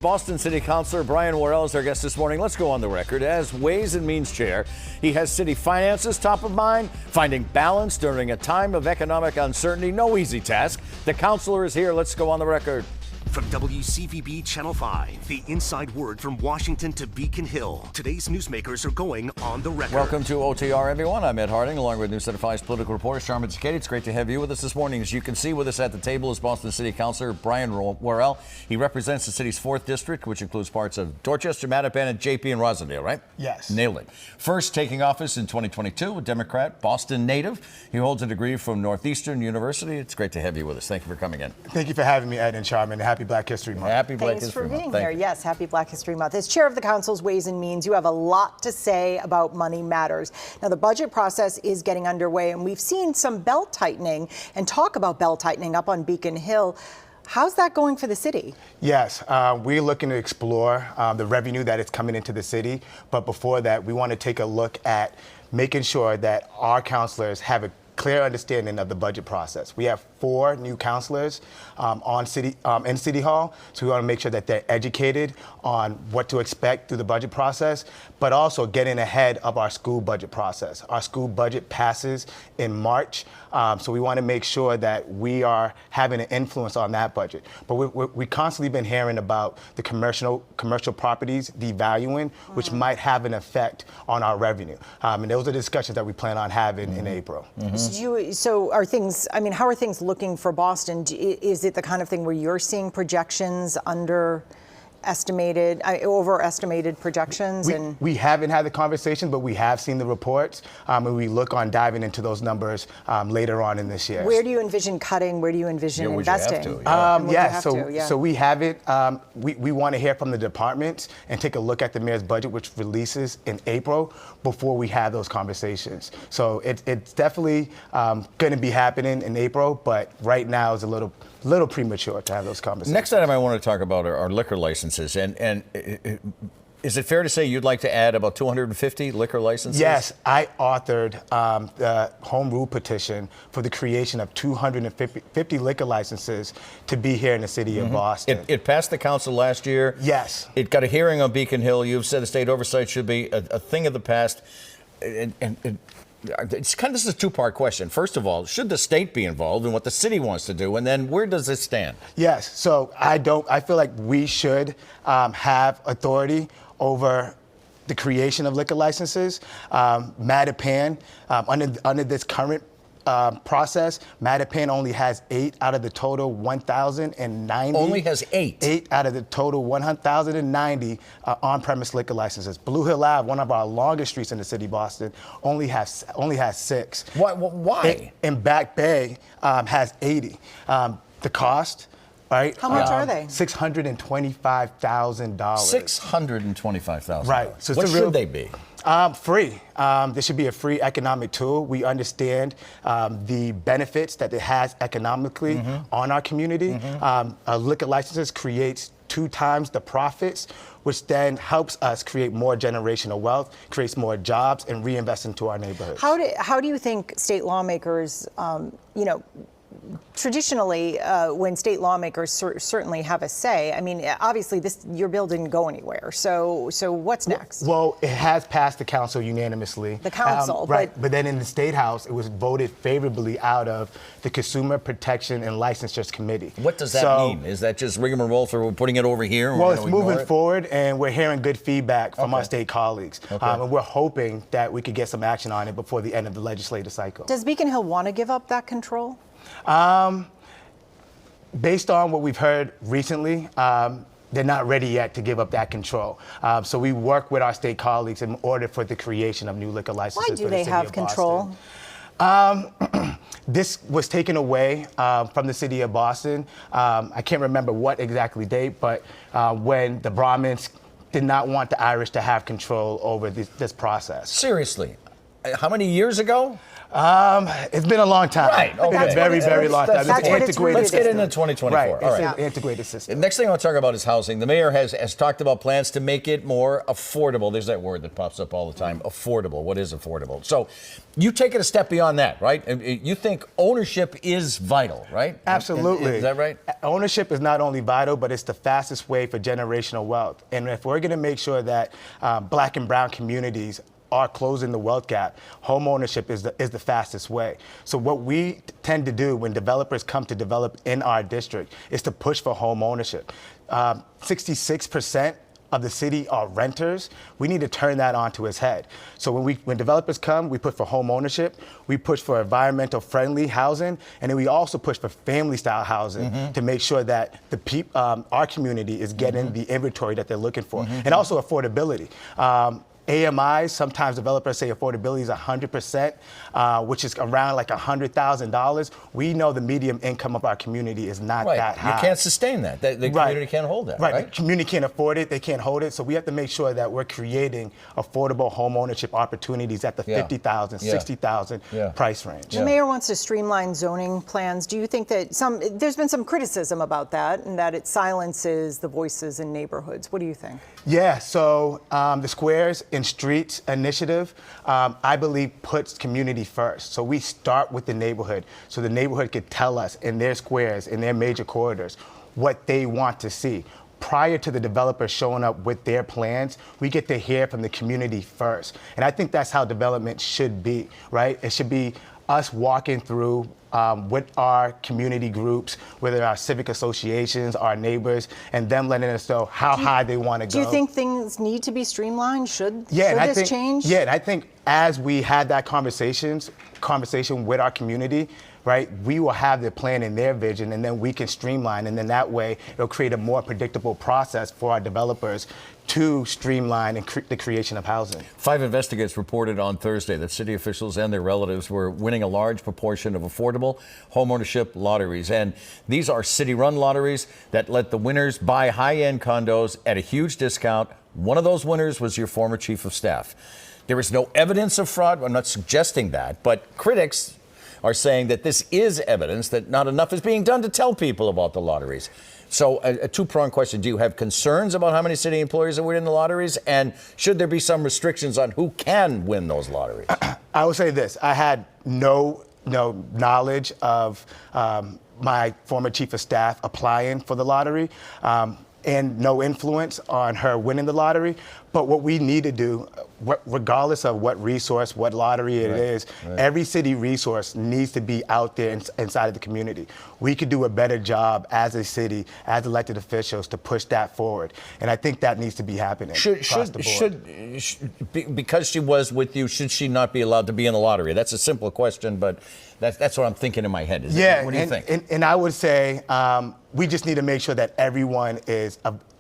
Boston City Councilor Brian Worrell is our guest this morning. Let's go on the record. As Ways and Means Chair, he has city finances top of mind, finding balance during a time of economic uncertainty. No easy task. The councilor is here. Let's go on the record. From WCVB Channel 5, the inside word from Washington to Beacon Hill. Today's newsmakers are going on the record. Welcome to OTR, everyone. I'm Ed Harding, along with News Center 5's political reporter, Sharman Cicady. It's great to have you with us this morning. As you can see with us at the table is Boston City Councilor Brian Worrell. He represents the city's 4th district, which includes parts of Dorchester, Mattapan, and JP and Rosendale, right? Yes. Nailed it. First taking office in 2022, a Democrat, Boston native. He holds a degree from Northeastern University. It's great to have you with us. Thank you for coming in. Thank you for having me, Ed and Sharman. Happy Black History Month. Happy Black Thanks History for Month. being Thank here. you. Yes, happy Black History Month. As chair of the council's Ways and Means, you have a lot to say about Money Matters. Now, the budget process is getting underway, and we've seen some belt tightening and talk about belt tightening up on Beacon Hill. How's that going for the city? Yes, we're looking to explore the revenue that is coming into the city. But before that, we want to take a look at making sure that our councilors have a clear understanding of the budget process. We have 4 new councilors in City Hall, so we want to make sure that they're educated on what to expect through the budget process, but also getting ahead of our school budget process. Our school budget passes in March, so we want to make sure that we are having an influence on that budget. But we've constantly been hearing about the commercial properties devaluing, which might have an effect on our revenue. And those are discussions that we plan on having in April. So are things, I mean, how are things looking for Boston? Is it the kind of thing where you're seeing projections overestimated projections? We haven't had the conversation, but we have seen the reports, and we look on diving into those numbers later on in this year. Where do you envision cutting? Where do you envision investing? So we have it. We want to hear from the departments and take a look at the mayor's budget, which releases in April, before we have those conversations. So it's definitely going to be happening in April, but right now is a little premature to have those conversations. Next item I want to talk about are liquor licenses. And is it fair to say you'd like to add about 250 liquor licenses? Yes, I authored the home rule petition for the creation of 250 liquor licenses to be here in the city of Boston. It passed the council last year. Yes. It got a hearing on Beacon Hill. You've said the state oversight should be a thing of the past. This is a 2-part question. First of all, should the state be involved in what the city wants to do? And then where does it stand? Yes. So I feel like we should have authority over the creation of liquor licenses. Mattapan, under this current process, Mattapan only has 8 out of the total 1,090. Only has 8? 8 out of the total 1,090 on-premise liquor licenses. Blue Hill Ave, one of our longest streets in the city of Boston, only has 6. Why? And Back Bay has 80. The cost, right? How much are they? $625,000. $625,000. Right. So what should they be? Free. This should be a free economic tool. We understand the benefits that it has economically on our community. Liquor licenses creates 2 times the profits, which then helps us create more generational wealth, creates more jobs, and reinvest into our neighborhoods. How do you think state lawmakers, traditionally, when state lawmakers certainly have a say, I mean, obviously your bill didn't go anywhere. So what's next? Well, it has passed the council unanimously. The council, right? But then in the State House, it was voted favorably out of the Consumer Protection and Licensures Committee. What does that mean? Is that just rigmarole for putting it over here? Well, it's moving forward, and we're hearing good feedback from our state colleagues. And we're hoping that we could get some action on it before the end of the legislative cycle. Does Beacon Hill want to give up that control? Based on what we've heard recently, they're not ready yet to give up that control. So we work with our state colleagues in order for the creation of new liquor licenses. Why do they have control? This was taken away from the city of Boston. I can't remember what exactly date, but when the Brahmins did not want the Irish to have control over this process. Seriously? How many years ago? It's been a long time. Right, It's been okay. a very, very long time. That's It's an what it's antiquated rooted Let's get system. into 2024. Right, All it's right. an antiquated system. The next thing I want to talk about is housing. The mayor has talked about plans to make it more affordable. There's that word that pops up all the time, affordable. What is affordable? So you take it a step beyond that, right? You think ownership is vital, right? Absolutely. Is that right? Ownership is not only vital, but it's the fastest way for generational wealth. And if we're going to make sure that black and brown communities are closing the wealth gap, home ownership is the fastest way. So what we tend to do when developers come to develop in our district is to push for home ownership. 66% of the city are renters. We need to turn that onto its head. So when developers come, we push for home ownership, we push for environmental friendly housing, and then we also push for family style housing to make sure that our community is getting the inventory that they're looking for, and also affordability. AMIs, sometimes developers say affordability is 100%, which is around like $100,000. We know the median income of our community is not that high. You can't sustain that. The community can't hold that, right? The community can't afford it. They can't hold it. So we have to make sure that we're creating affordable home ownership opportunities at the $50,000, $60,000 price range. The mayor wants to streamline zoning plans. Do you think that there's been some criticism about that and that it silences the voices in neighborhoods? What do you think? Yeah, so the Squares and Streets initiative, I believe, puts community first. So we start with the neighborhood, so the neighborhood could tell us in their squares, in their major corridors, what they want to see. Prior to the developer showing up with their plans, we get to hear from the community first. And I think that's how development should be, right? It should be us walking through with our community groups, whether our civic associations, our neighbors, and them letting us know how high they want to go. Do you think things need to be streamlined? Should I this think, change? Yeah, and I think as we had that conversation with our community, right, we will have their plan and their vision, and then we can streamline, and then that way it'll create a more predictable process for our developers to streamline and the creation of housing. 5 investigators reported on Thursday that city officials and their relatives were winning a large proportion of affordable homeownership lotteries. And these are city-run lotteries that let the winners buy high-end condos at a huge discount. One of those winners was your former chief of staff. There is no evidence of fraud. I'm not suggesting that, but critics are saying that this is evidence that not enough is being done to tell people about the lotteries. So a two-pronged question. Do you have concerns about how many city employees are winning the lotteries? And should there be some restrictions on who can win those lotteries? I would say this. I had no knowledge of my former chief of staff applying for the lottery and no influence on her winning the lottery. But what we need to do, regardless of what resource, what lottery it is, every city resource needs to be out there inside of the community. We could do a better job as a city, as elected officials, to push that forward. And I think that needs to be happening across the board. Because she was with you, should she not be allowed to be in the lottery? That's a simple question, but that's what I'm thinking in my head. What do you think? And I would say we just need to make sure that everyone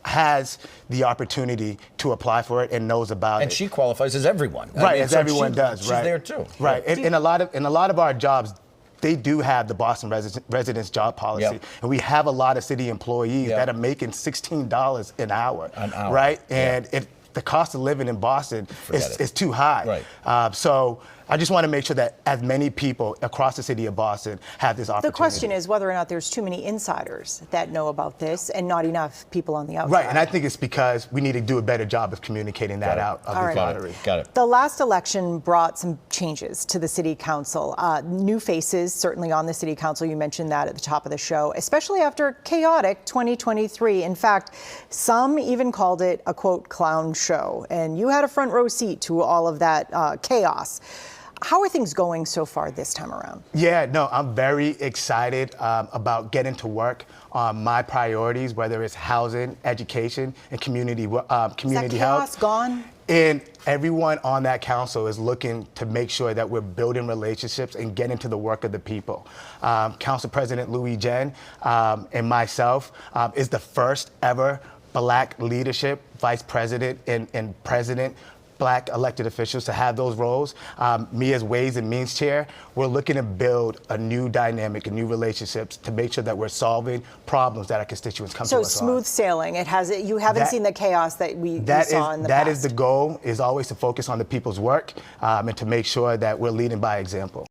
has the opportunity to apply for it and knows about it. And she qualifies as everyone. Right, as everyone does. She's right. there too. Right, and a lot of our jobs, they do have the Boston residence job policy, and we have a lot of city employees that are making $16 an hour. Right, and the cost of living in Boston is too high. Right. So I just want to make sure that as many people across the city of Boston have this opportunity. The question is whether or not there's too many insiders that know about this and not enough people on the outside. Right, and I think it's because we need to do a better job of communicating that out of the lottery. Got it. The last election brought some changes to the city council. New faces, certainly on the city council. You mentioned that at the top of the show, especially after chaotic 2023. In fact, some even called it a, quote, clown show. And you had a front row seat to all of that chaos. How are things going so far this time around? Yeah, no, I'm very excited about getting to work on my priorities, whether it's housing, education, and community health. Is that chaos gone? And everyone on that council is looking to make sure that we're building relationships and getting to the work of the people. Council President Louis Jen and myself is the first ever Black leadership, vice president and president, Black elected officials to have those roles. Me as Ways and Means Chair, we're looking to build a new dynamic and new relationships to make sure that we're solving problems that our constituents come to us on. So smooth sailing. You haven't seen the chaos that we saw in the past. That is the goal, is always to focus on the people's work and to make sure that we're leading by example.